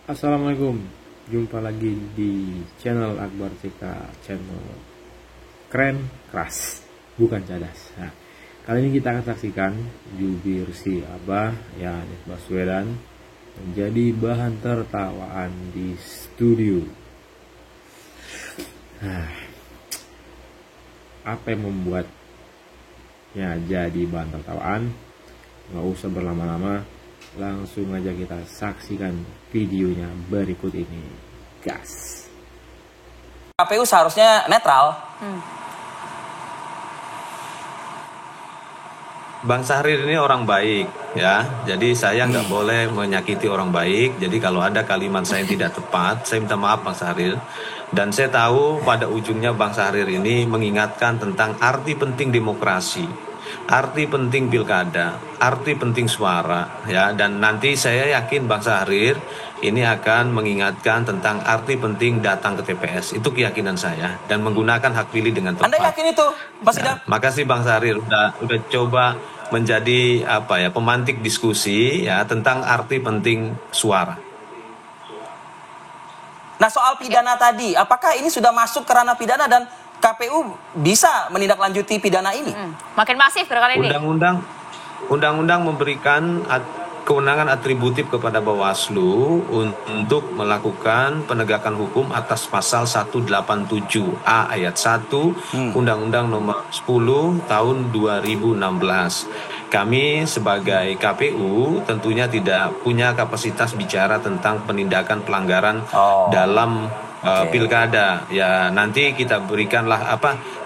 Assalamualaikum, jumpa lagi di channel Akbar CK, channel keren, keras, bukan cadas. Nah, kali ini kita akan saksikan jubir si Abah, ya Anies Baswedan, menjadi bahan tertawaan di studio. Nah, apa yang membuatnya jadi bahan tertawaan? Nggak usah berlama-lama, langsung aja kita saksikan videonya berikut ini. Gas. KPU seharusnya netral. Bang Syahrir ini orang baik, ya. Jadi saya nggak boleh menyakiti orang baik. Jadi kalau ada kalimat saya yang tidak tepat, saya minta maaf Bang Syahrir. Dan saya tahu pada ujungnya Bang Syahrir ini mengingatkan tentang arti penting demokrasi, arti penting pilkada, arti penting suara, ya. Dan nanti saya yakin Bang Syahrir ini akan mengingatkan tentang arti penting datang ke TPS. Itu keyakinan saya, dan menggunakan hak pilih dengan tepat. Anda yakin itu, Mas Idam? Makasih Bang Syahrir udah coba menjadi pemantik diskusi ya tentang arti penting suara. Nah, soal pidana tadi, apakah ini sudah masuk ke ranah pidana dan KPU bisa menindaklanjuti pidana ini? Makin masif kali ini. Undang-undang memberikan kewenangan atributif kepada Bawaslu untuk melakukan penegakan hukum atas pasal 187A ayat 1 Undang-Undang nomor 10 tahun 2016. Kami sebagai KPU tentunya tidak punya kapasitas bicara tentang penindakan pelanggaran dalam pilkada. Ya, nanti kita berikanlah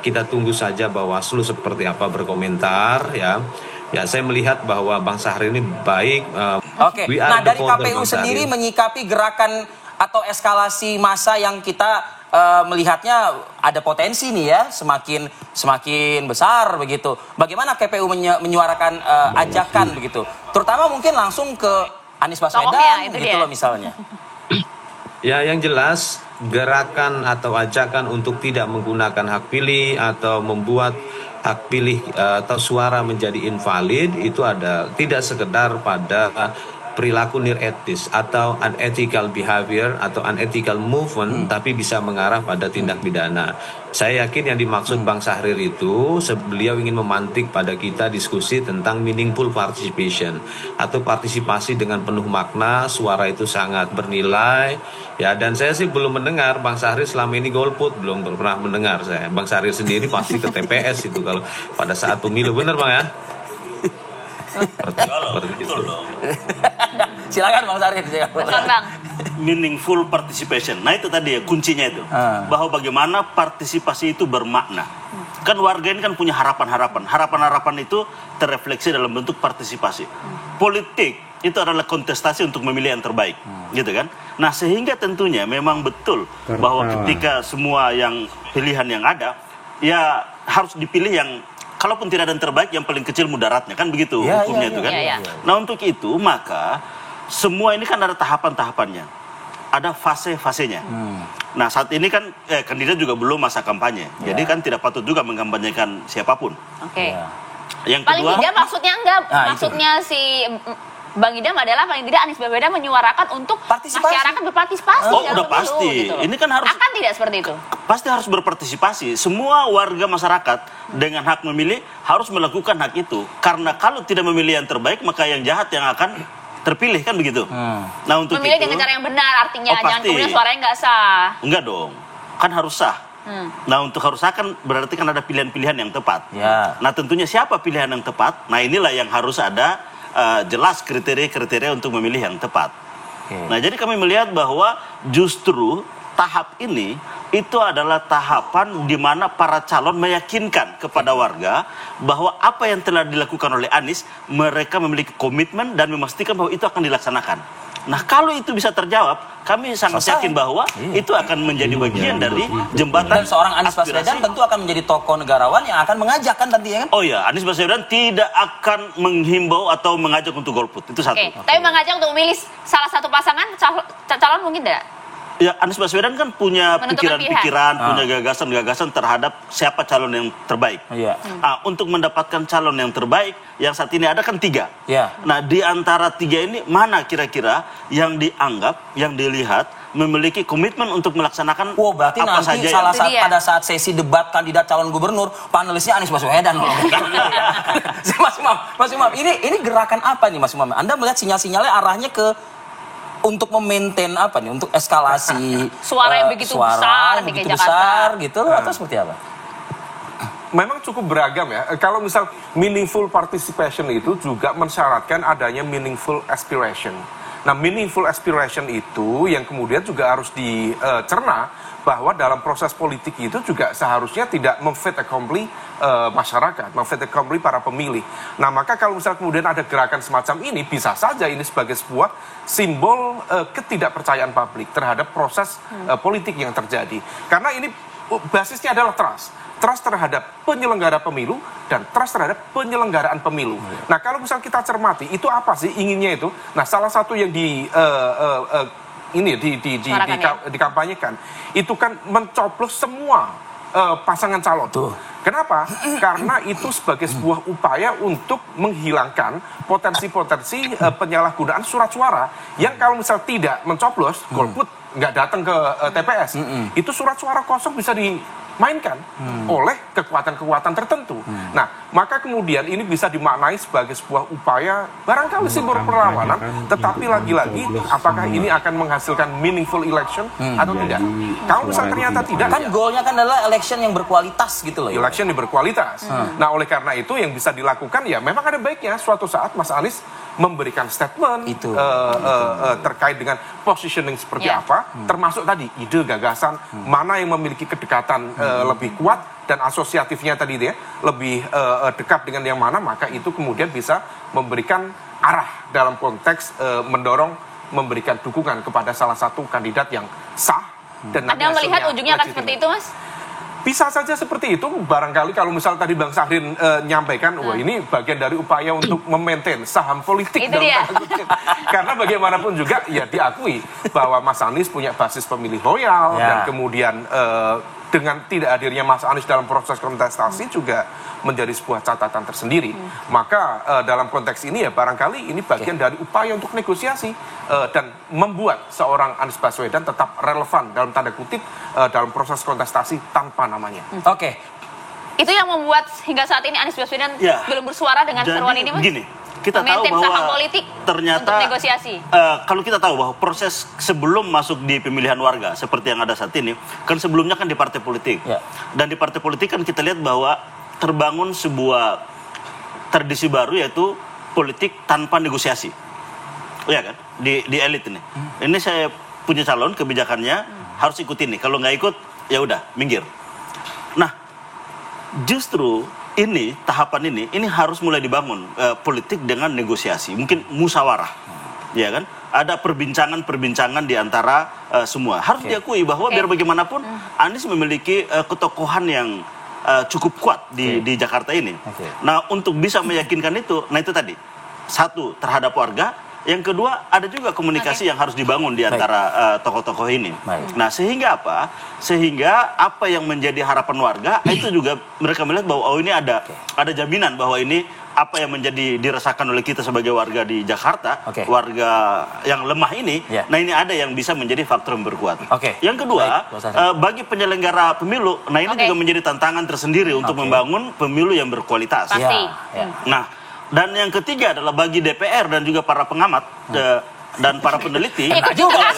kita tunggu saja Bawaslu seperti apa berkomentar ya. Ya, saya melihat bahwa Bang Syahrir ini baik. Oke. Nah, dari KPU sendiri menyikapi gerakan atau eskalasi massa yang kita melihatnya ada potensi nih ya, semakin besar begitu. Bagaimana KPU menyuarakan ajakan begitu? Terutama mungkin langsung ke Anies Baswedan gitu loh misalnya. Ya, yang jelas gerakan atau ajakan untuk tidak menggunakan hak pilih atau membuat hak pilih atau suara menjadi invalid itu ada tidak sekedar pada perilaku etis atau unethical behavior atau unethical movement, tapi bisa mengarah pada tindak pidana. Saya yakin yang dimaksud Bang Syahrir itu beliau ingin memantik pada kita diskusi tentang meaningful participation atau partisipasi dengan penuh makna. Suara itu sangat bernilai ya, dan saya sih belum mendengar Bang Syahrir selama ini golput, belum pernah mendengar saya. Bang Syahrir sendiri pasti ke TPS itu kalau pada saat pemilu, benar Bang ya? Betul dong. Silakan Bang Syahrir. Bang. Meaningful participation. Nah itu tadi ya kuncinya itu. Bahwa bagaimana partisipasi itu bermakna. Kan warga ini kan punya harapan-harapan. Harapan-harapan itu terrefleksi dalam bentuk partisipasi. Politik itu adalah kontestasi untuk memilih yang terbaik. Gitu kan. Nah sehingga tentunya memang betul bahwa ketika semua yang pilihan yang ada, ya harus dipilih yang kalaupun tidak ada yang terbaik, yang paling kecil mudaratnya, kan begitu hukumnya itu kan. Nah untuk itu maka semua ini kan ada tahapan-tahapannya, ada fase-fasenya. Nah saat ini kan kandidat juga belum masa kampanye, jadi kan tidak patut juga mengkampanyekan siapapun. Yang kedua, paling tidak maksudnya maksudnya si Bang Idam adalah paling tidak Anies Baswedan menyuarakan untuk masyarakat berpartisipasi. Oh udah pasti, gitu ini kan harus akan tidak seperti itu. Pasti harus berpartisipasi. Semua warga masyarakat dengan hak memilih harus melakukan hak itu. Karena kalau tidak memilih yang terbaik, maka yang jahat yang akan terpilih, kan begitu. Nah untuk memilih itu, dengan cara yang benar artinya, jangan kemudian suaranya nggak sah. Enggak dong, kan harus sah. Nah untuk harus sah kan berarti kan ada pilihan-pilihan yang tepat. Nah tentunya siapa pilihan yang tepat? Nah inilah yang harus ada jelas kriteria-kriteria untuk memilih yang tepat. Nah jadi kami melihat bahwa justru tahap ini itu adalah tahapan di mana para calon meyakinkan kepada warga bahwa apa yang telah dilakukan oleh Anies, mereka memiliki komitmen dan memastikan bahwa itu akan dilaksanakan. Nah kalau itu bisa terjawab, kami sangat yakin bahwa itu akan menjadi bagian dari jembatan. Dan seorang Anies Baswedan tentu akan menjadi tokoh negarawan yang akan mengajak kan nanti ya kan? Oh ya, Anies Baswedan tidak akan menghimbau atau mengajak untuk golput, itu satu. Tapi mengajak untuk memilih salah satu pasangan calon mungkin tidak? Ya, Anies Baswedan kan punya Menentukan pikiran-pikiran, punya gagasan-gagasan terhadap siapa calon yang terbaik. Iya. Untuk mendapatkan calon yang terbaik, yang saat ini ada kan 3. Iya. Nah, di antara 3 ini, mana kira-kira yang dianggap, yang dilihat, memiliki komitmen untuk melaksanakan Berarti apa nanti saja salah yang... saat pada saat sesi debat kandidat calon gubernur, panelisnya Anies Baswedan. Mas Imam, ini gerakan apa nih Mas Imam? Anda melihat sinyal-sinyalnya arahnya ke untuk memaintain apa nih? Untuk eskalasi Suara yang begitu besar di Jakarta gitu atau seperti apa? Memang cukup beragam ya. Kalau misal meaningful participation itu juga mensyaratkan adanya meaningful aspiration. Nah, meaningful aspiration itu yang kemudian juga harus dicerna bahwa dalam proses politik itu juga seharusnya tidak memfit accompli masyarakat, memfit accompli para pemilih. Nah, maka kalau misal kemudian ada gerakan semacam ini, bisa saja ini sebagai sebuah simbol ketidakpercayaan publik terhadap proses politik yang terjadi. Karena ini basisnya adalah trust. Trust terhadap penyelenggara pemilu dan trust terhadap penyelenggaraan pemilu. Nah, kalau misal kita cermati, itu apa sih inginnya itu? Nah, salah satu yang dikampanyekan itu kan mencoblos semua pasangan calon. Kenapa? Karena itu sebagai sebuah upaya untuk menghilangkan potensi-potensi penyalahgunaan surat suara yang kalau misal tidak mencoblos, golput nggak datang ke TPS, itu surat suara kosong bisa dimainkan oleh kekuatan-kekuatan tertentu. Nah, maka kemudian ini bisa dimaknai sebagai sebuah upaya barangkali simbol perlawanan, tetapi lagi-lagi apakah ini akan menghasilkan meaningful election atau tidak? Kalau misalnya ternyata tidak, kan goalnya kan adalah election yang berkualitas gitu loh. Ya? Election yang berkualitas. Nah, oleh karena itu yang bisa dilakukan ya memang ada baiknya suatu saat Mas Anies memberikan statement terkait dengan positioning seperti apa, termasuk tadi ide gagasan mana yang memiliki kedekatan lebih kuat dan asosiatifnya tadi ya lebih dekat dengan yang mana, maka itu kemudian bisa memberikan arah dalam konteks mendorong memberikan dukungan kepada salah satu kandidat yang sah dan Anda melihat ujungnya akan seperti itu, Mas? Bisa saja seperti itu, barangkali kalau misal tadi Bang Syahrin nyampaikan, wah ini bagian dari upaya untuk memaintain saham politik itu dalam tanda kutip. Karena bagaimanapun juga ya diakui bahwa Mas Anies punya basis pemilih loyal dan kemudian dengan tidak hadirnya Mas Anies dalam proses kontestasi juga menjadi sebuah catatan tersendiri. Maka dalam konteks ini ya barangkali ini bagian dari upaya untuk negosiasi dan membuat seorang Anies Baswedan tetap relevan dalam tanda kutip dalam proses kontestasi tanpa namanya. Oke. Itu yang membuat hingga saat ini Anies Baswedan belum bersuara dengan seruan ini, Mas? Begini, kita tahu bahwa politik ternyata untuk negosiasi. Kalau kita tahu bahwa proses sebelum masuk di pemilihan warga seperti yang ada saat ini, kan sebelumnya kan di partai politik. Dan di partai politik kan kita lihat bahwa terbangun sebuah tradisi baru yaitu politik tanpa negosiasi. Iya kan? Di elit ini. Ini saya punya calon, kebijakannya harus ikutin nih. Kalau nggak ikut, ya udah minggir. Nah, justru ini tahapan ini harus mulai dibangun politik dengan negosiasi, mungkin musyawarah, ya kan? Ada perbincangan di antara semua. Harus diakui bahwa biar bagaimanapun Anies memiliki ketokohan yang cukup kuat di Jakarta ini. Nah, untuk bisa meyakinkan itu, nah itu tadi satu terhadap warga. Yang kedua, ada juga komunikasi yang harus dibangun di antara tokoh-tokoh ini. Nah, sehingga apa? Sehingga apa yang menjadi harapan warga, itu juga mereka melihat bahwa ini ada jaminan bahwa ini apa yang menjadi dirasakan oleh kita sebagai warga di Jakarta, warga yang lemah ini, nah ini ada yang bisa menjadi faktor yang berkuat. Yang kedua, bagi penyelenggara pemilu, nah ini juga menjadi tantangan tersendiri untuk membangun pemilu yang berkualitas. Nah, dan yang ketiga adalah bagi DPR dan juga para pengamat dan para peneliti ini juga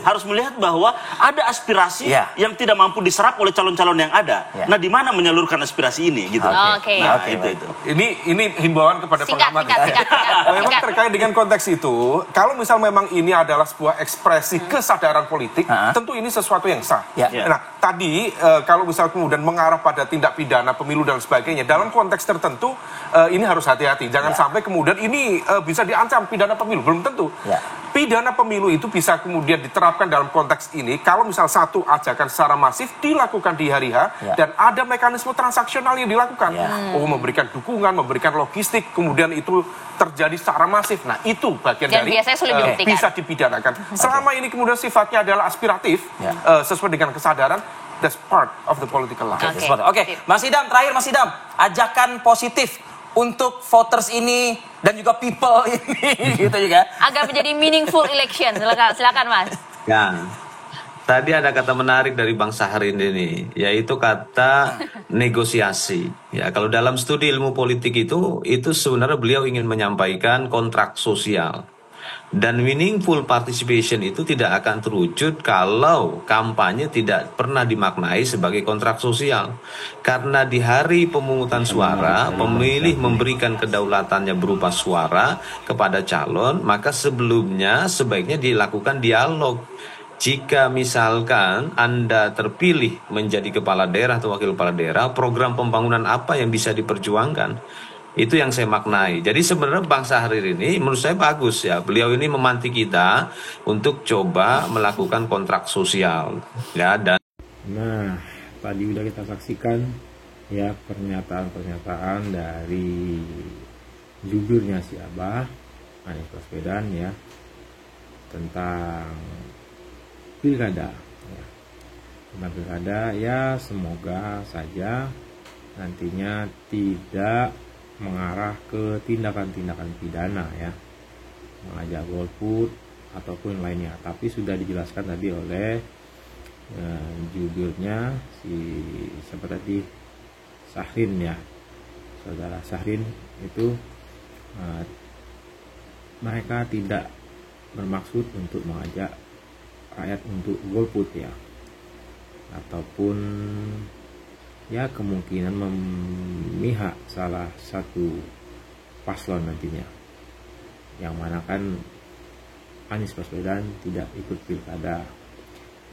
harus melihat bahwa ada aspirasi yang tidak mampu diserap oleh calon-calon yang ada. Nah, di mana menyalurkan aspirasi ini gitu. Nah, itu. Ini himbauan kepada pengamat. Memang terkait dengan konteks itu, kalau misal memang ini adalah sebuah ekspresi kesadaran politik, tentu ini sesuatu yang sah. Nah, tadi kalau misal kemudian mengarah pada tindak pidana pemilu dan sebagainya, dalam konteks tertentu ini harus hati-hati. Jangan sampai kemudian ini bisa diancam pidana pemilu, belum tentu. pidana pemilu itu bisa kemudian diterapkan dalam konteks ini kalau misal satu ajakan secara masif dilakukan di hari H dan ada mekanisme transaksional yang dilakukan. Memberikan dukungan, memberikan logistik, kemudian itu terjadi secara masif. Nah, itu bagian dan dari biasanya sulit dibuktikan. bisa dipidanakan. Selama ini kemudian sifatnya adalah aspiratif, sesuai dengan kesadaran, that's part of the political life. Oke. Mas Idam, terakhir Mas Idam, ajakan positif untuk voters ini dan juga people ini gitu juga. Agar menjadi meaningful election. Silakan Mas. Ya. Tadi ada kata menarik dari Bang Syahrin ini, yaitu kata negosiasi. Ya, kalau dalam studi ilmu politik itu sebenarnya beliau ingin menyampaikan kontrak sosial. Dan meaningful participation itu tidak akan terwujud kalau kampanye tidak pernah dimaknai sebagai kontrak sosial. Karena di hari pemungutan suara, pemilih memberikan kedaulatannya berupa suara kepada calon, maka sebelumnya sebaiknya dilakukan dialog. Jika misalkan Anda terpilih menjadi kepala daerah atau wakil kepala daerah, program pembangunan apa yang bisa diperjuangkan? Itu yang saya maknai. Jadi sebenarnya Bang Syahrir ini menurut saya bagus ya. Beliau ini memantik kita untuk coba melakukan kontrak sosial. Ya, dan Nah, tadi udah kita saksikan ya pernyataan-pernyataan dari jubirnya si Abah, Anies Baswedan ya, tentang pilkada. Ya. Tentang pilkada ya, semoga saja nantinya tidak mengarah ke tindakan-tindakan pidana ya, mengajak golput ataupun lainnya. Tapi sudah dijelaskan tadi oleh jubirnya siapa tadi, Syahrin ya, saudara Syahrin itu, mereka tidak bermaksud untuk mengajak rakyat untuk golput ya, ataupun ya kemungkinan memihak salah satu paslon nantinya, yang mana kan Anies Baswedan tidak ikut pilkada.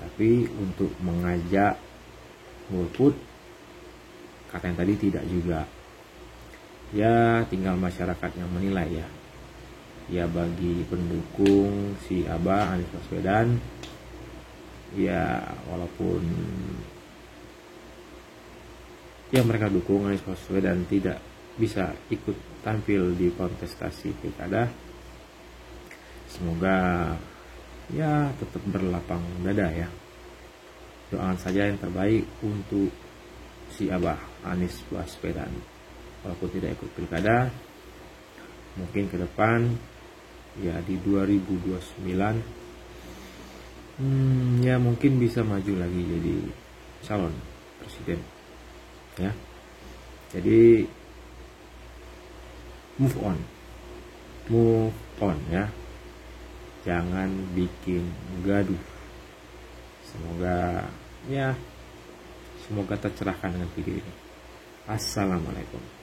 Tapi untuk mengajak golput katanya tadi tidak juga. Ya tinggal masyarakat yang menilai ya. Ya bagi pendukung si Abah Anies Baswedan, ya walaupun yang mereka dukung Anies Baswedan tidak bisa ikut tampil di kontestasi pilkada, semoga ya tetap berlapang dada ya. Doakan saja yang terbaik untuk si Abah Anies Baswedan. Walaupun tidak ikut pilkada, mungkin ke depan ya di 2029 ya mungkin bisa maju lagi jadi calon presiden ya. Jadi move on ya, jangan bikin gaduh. Semoga tercerahkan dengan video ini. Assalamualaikum.